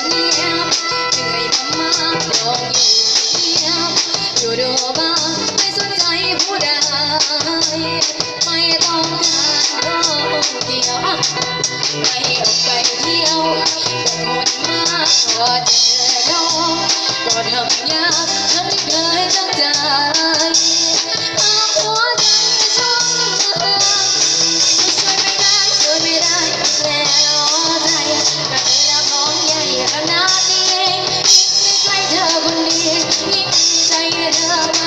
เงียบเหนื่อยทำมาลองอยู่เงียบอยู่ดูบ้างไม่สนใจผู้ใดไม่ต้องการโลกเดียวไม่ออกไปเที่ยวก็หมดมากก็เจอน้องก็ทำยากทั้งที่เคยตั้งใจเอาหัวใจช่องช่วยไม่ได้แล้วใจแต่เวลาของใหญ่ขนาดนี้ยิ่งไม่ใช่เธอคนเดียวยิ่งใจเธอ